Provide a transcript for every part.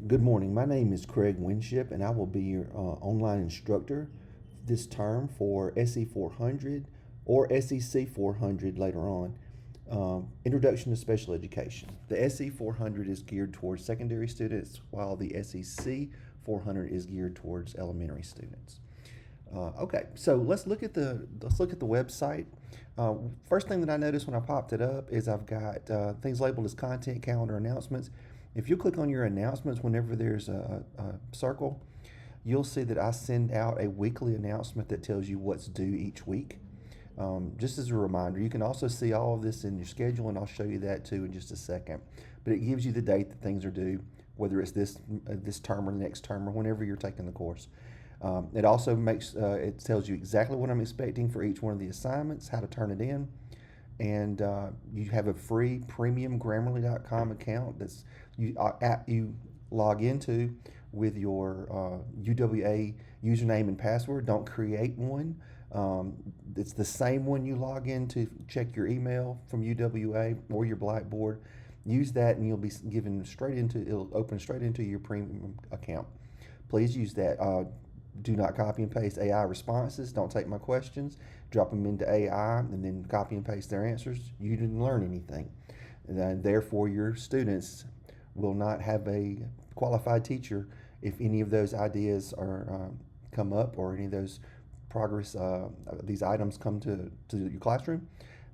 Good morning. My name is Craig Winship, and I will be your online instructor this term for SE 400 or SEC 400 later on. Introduction to Special Education. The SE 400 is geared towards secondary students, while the SEC 400 is geared towards elementary students. Okay, so let's look at the website. First thing that I noticed when I popped it up is I've got things labeled as content, calendar, announcements. If you click on your announcements, whenever there's a circle, you'll see that I send out a weekly announcement that tells you what's due each week. Just as a reminder, you can also see all of this in your schedule, and I'll show you that too in just a second. But it gives you the date that things are due, whether it's this term or the next term or whenever you're taking the course. It also it tells you exactly what I'm expecting for each one of the assignments, how to turn it in, and you have a free premium Grammarly.com account that's you log into with your UWA username and password. Don't create one. It's the same one you log in to check your email from UWA or your Blackboard. Use that, and you'll be given it'll open straight into your premium account. Please use that. Do not copy and paste AI responses. Don't take my questions, drop them into AI, and then copy and paste their answers. You didn't learn anything. And therefore, your students will not have a qualified teacher if any of those ideas are come up or any of those these items come to your classroom.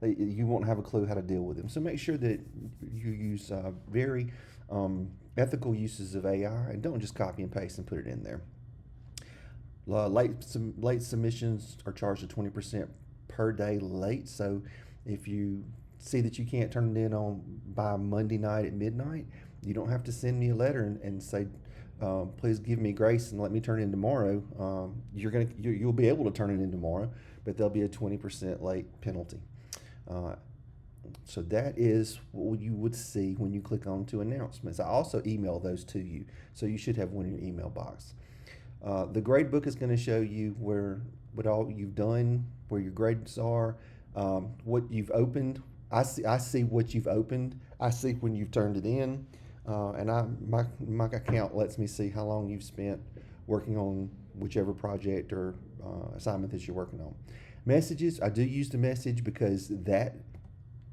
You won't have a clue how to deal with them. So make sure that you use very ethical uses of AI and don't just copy and paste and put it in there. Late submissions are charged at 20% per day late. So if you see that you can't turn it in by Monday night at midnight, you don't have to send me a letter and say, please give me grace and let me turn it in tomorrow. You'll be able to turn it in tomorrow, but there'll be a 20% late penalty. So that is what you would see when you click on to announcements. I also email those to you, so you should have one in your email box. The grade book is going to show you what all you've done, where your grades are, what you've opened. I see what you've opened. I see when you've turned it in, and my account lets me see how long you've spent working on whichever project or assignment that you're working on. Messages, I do use the message because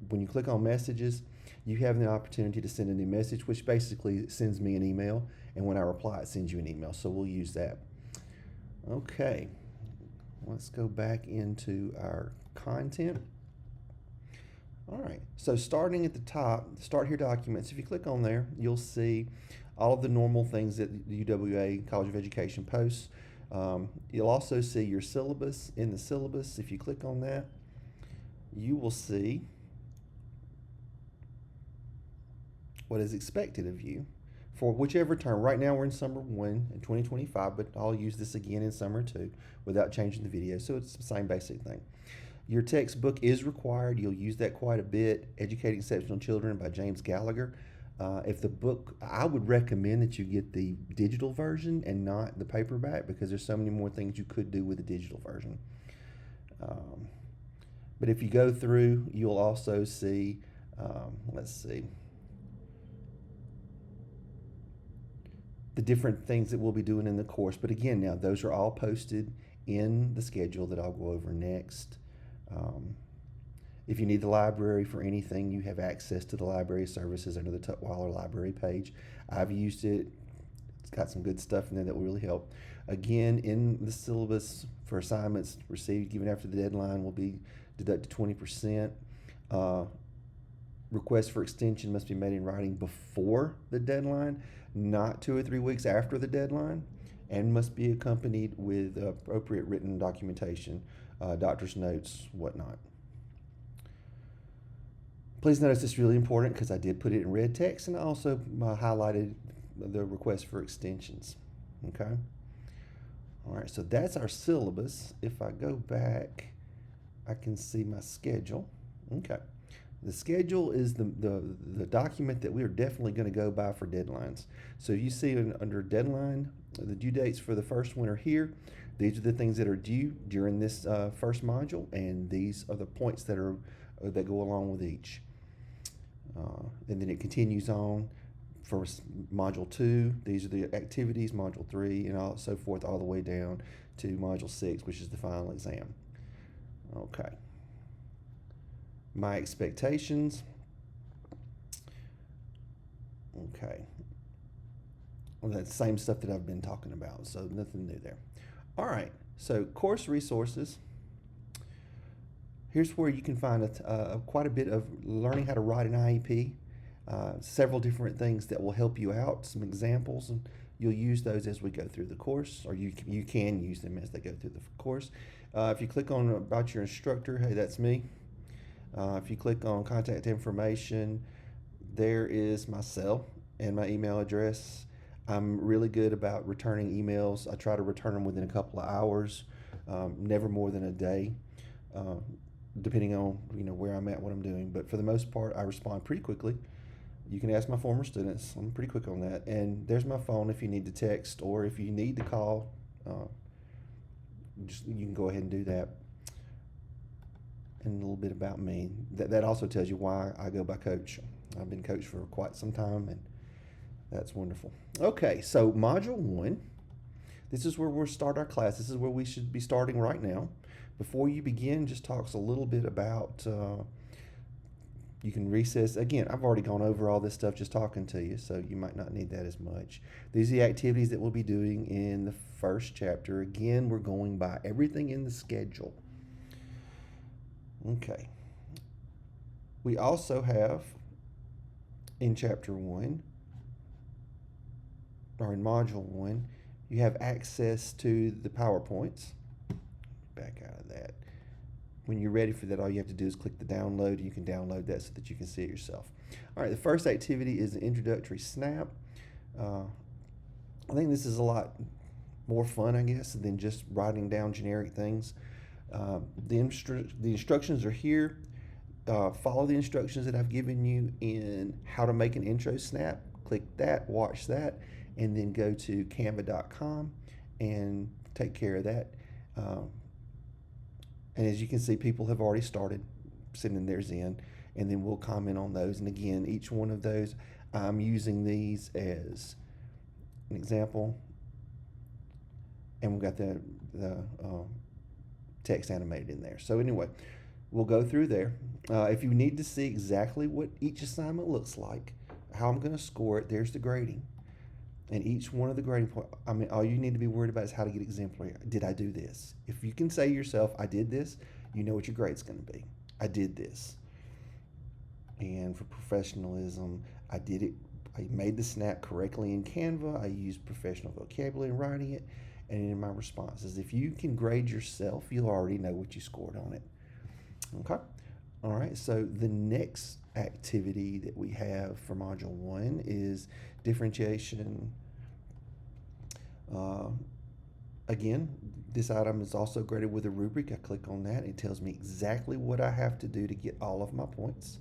when you click on messages, you have the opportunity to send a new message, which basically sends me an email, and when I reply, it sends you an email. So we'll use that. Okay, let's go back into our content. All right, so starting at the top, Start Here Documents. If you click on there, you'll see all of the normal things that the UWA College of Education posts. You'll also see your syllabus. In the syllabus, if you click on that, you will see what is expected of you for whichever term. Right now we're in summer 1 in 2025, but I'll use this again in summer 2 without changing the video, so it's the same basic thing. Your textbook is required. You'll use that quite a bit. Educating Exceptional Children by James Gallagher. If the book, I would recommend that you get the digital version and not the paperback, because there's so many more things you could do with the digital version. But if you go through, you'll also see, let's see, the different things that we'll be doing in the course. But again, now those are all posted in the schedule that I'll go over next. If you need the library for anything, you have access to the library services under the Tutwiler library page. I've used it. It's got some good stuff in there that will really help. Again, in the syllabus for assignments received given after the deadline will be deducted 20%. Requests for extension must be made in writing before the deadline, not 2 or 3 weeks after the deadline, and must be accompanied with appropriate written documentation, doctor's notes, whatnot. Please notice it's really important because I did put it in red text, and I also highlighted the request for extensions. Okay. All right, so that's our syllabus. If I go back, I can see my schedule. Okay. The schedule is the document that we are definitely going to go by for deadlines. So you see under deadline, the due dates for the first one are here. These are the things that are due during this first module, and these are the points that go along with each. And then it continues on for Module 2, these are the activities, Module 3, and so forth, all the way down to Module 6, which is the final exam. Okay. My expectations. Okay. Well, that's the same stuff that I've been talking about, so nothing new there. All right, so course resources. Here's where you can find quite a bit of learning how to write an IEP, several different things that will help you out, some examples, and you'll use those as we go through the course, or you can use them as they go through the course. If you click on About Your Instructor, hey, that's me. If you click on Contact Information, there is my cell and my email address. I'm really good about returning emails. I try to return them within a couple of hours, never more than a day, depending on where I'm at, what I'm doing. But for the most part, I respond pretty quickly. You can ask my former students. I'm pretty quick on that. And there's my phone if you need to text, or if you need to call, you can go ahead and do that. And a little bit about me. That also tells you why I go by Coach. I've been Coach for quite some time, and that's wonderful. Okay, so Module 1, this is where we'll start our class. This is where we should be starting right now. Before you begin, just talks a little bit about, you can recess. Again, I've already gone over all this stuff just talking to you, so you might not need that as much. These are the activities that we'll be doing in the first chapter. Again, we're going by everything in the schedule. Okay. We also have in Chapter 1, or in Module 1, you have access to the PowerPoints. Back out of that. When you're ready for that, all you have to do is click the download, and you can download that so that you can see it yourself. All right, the first activity is an introductory snap. I think this is a lot more fun, I guess, than just writing down generic things. The instructions are here. Follow the instructions that I've given you in how to make an intro snap. Click that, watch that, and then go to canva.com and take care of that. And as you can see, people have already started sending theirs in, and then we'll comment on those. And again, each one of those, I'm using these as an example, and we've got the text animated in there. So anyway, we'll go through there. If you need to see exactly what each assignment looks like, how I'm going to score it, there's the grading. And each one of the grading points, all you need to be worried about is how to get exemplary. Did I do this? If you can say to yourself, I did this, you know what your grade's going to be. I did this. And for professionalism, I did it. I made the snap correctly in Canva. I used professional vocabulary in writing it. And in my responses, if you can grade yourself, you'll already know what you scored on it. Okay? All right, so the next activity that we have for Module 1 is differentiation. Again, this item is also graded with a rubric. I click on that. It tells me exactly what I have to do to get all of my points.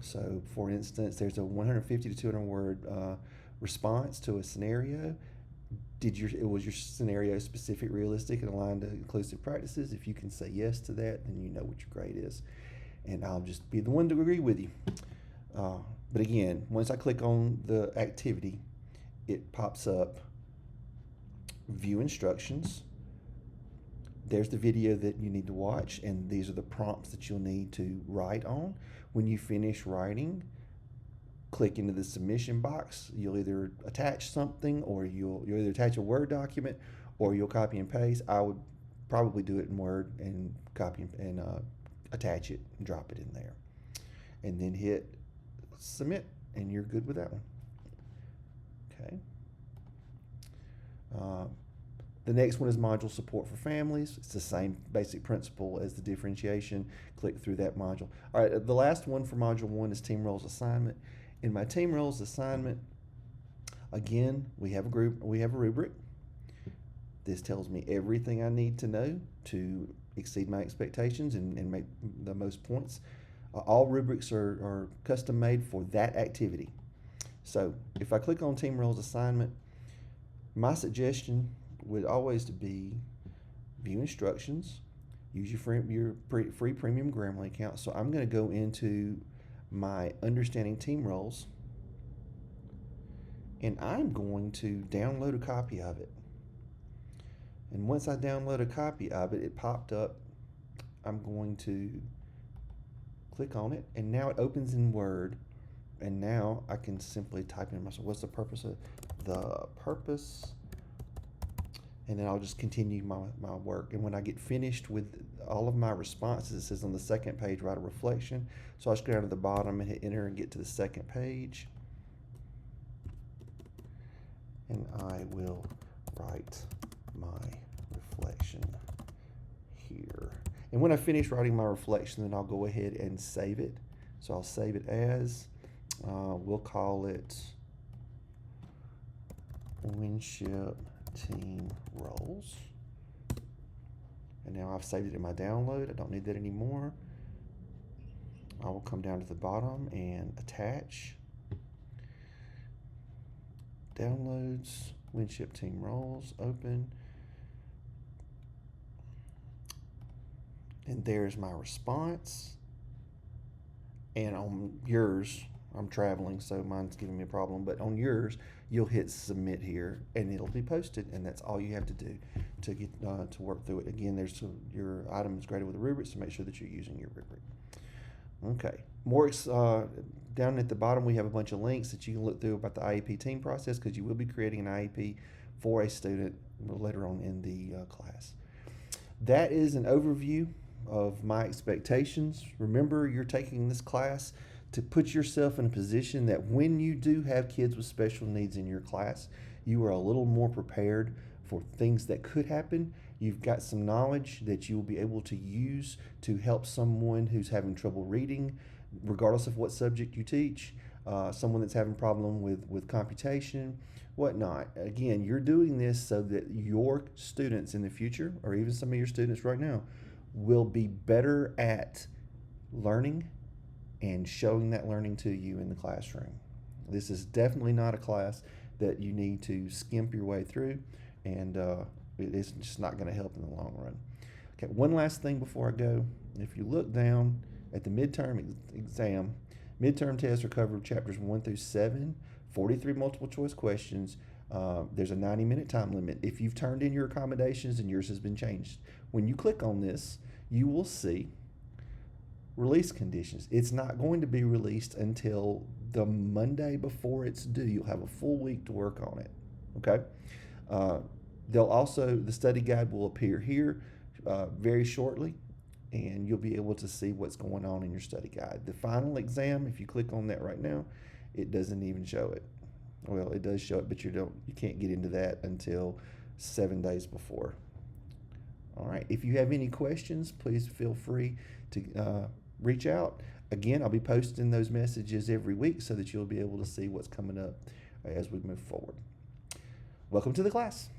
So, for instance, there's a 150 to 200 word response to a scenario. Was your scenario specific, realistic, and aligned to inclusive practices? If you can say yes to that, then you know what your grade is. And I'll just be the one to agree with you. But again, once I click on the activity, it pops up view instructions. There's the video that you need to watch, and these are the prompts that you'll need to write on. When you finish writing, click into the submission box. You'll either attach something, or you'll either attach a Word document, or you'll copy and paste. I would probably do it in Word and copy and attach it and drop it in there, and then hit submit, and you're good with that one. Okay. The next one is module support for families. It's the same basic principle as the differentiation. Click through that module. All right, the last one for module 1 is team roles assignment. In my team roles assignment, again, we have a rubric. This tells me everything I need to know to exceed my expectations and make the most points. All rubrics are custom made for that activity. So if I click on team roles assignment, my suggestion would always to be view instructions, use your free premium Grammarly account. So I'm going to go into my understanding team roles, and I'm going to download a copy of it. And once I download a copy of it, it popped up. I'm going to click on it, and now it opens in Word. And now I can simply type in myself, what's the purpose of the purpose? And then I'll just continue my work. And when I get finished with all of my responses, it says on the second page, write a reflection. So I scroll down to the bottom and hit enter and get to the second page. And I will write my reflection here. And when I finish writing my reflection, then I'll go ahead and save it. So I'll save it as, we'll call it Winship Team Roles. And now I've saved it in my download. I don't need that anymore. I will come down to the bottom and attach. Downloads, Winship Team Roles, open. And there's my response. And on yours, I'm traveling, so mine's giving me a problem, but on yours, you'll hit submit here and it'll be posted, and that's all you have to do to get to work through it. Again, your item is graded with a rubric, so make sure that you're using your rubric. Okay, more down at the bottom, we have a bunch of links that you can look through about the IEP team process, because you will be creating an IEP for a student later on in the class. That is an overview of my expectations. Remember, you're taking this class to put yourself in a position that when you do have kids with special needs in your class, you are a little more prepared for things that could happen. You've got some knowledge that you will be able to use to help someone who's having trouble reading, regardless of what subject you teach, someone that's having problem with computation, whatnot. Again, you're doing this so that your students in the future, or even some of your students right now, will be better at learning and showing that learning to you in the classroom. This is definitely not a class that you need to skimp your way through, and it's just not going to help in the long run. Okay, one last thing before I go. If you look down at the midterm exam, midterm tests are covered chapters 1 through 7, 43 multiple choice questions. There's a 90-minute time limit. If you've turned in your accommodations and yours has been changed, when you click on this, you will see release conditions. It's not going to be released until the Monday before it's due. You'll have a full week to work on it. Okay. The study guide will appear here very shortly, and you'll be able to see what's going on in your study guide. The final exam, if you click on that right now, it doesn't even show it. Well, it does show it, but you can't get into that until 7 days before. All right. If you have any questions, please feel free to reach out. Again, I'll be posting those messages every week so that you'll be able to see what's coming up as we move forward. Welcome to the class.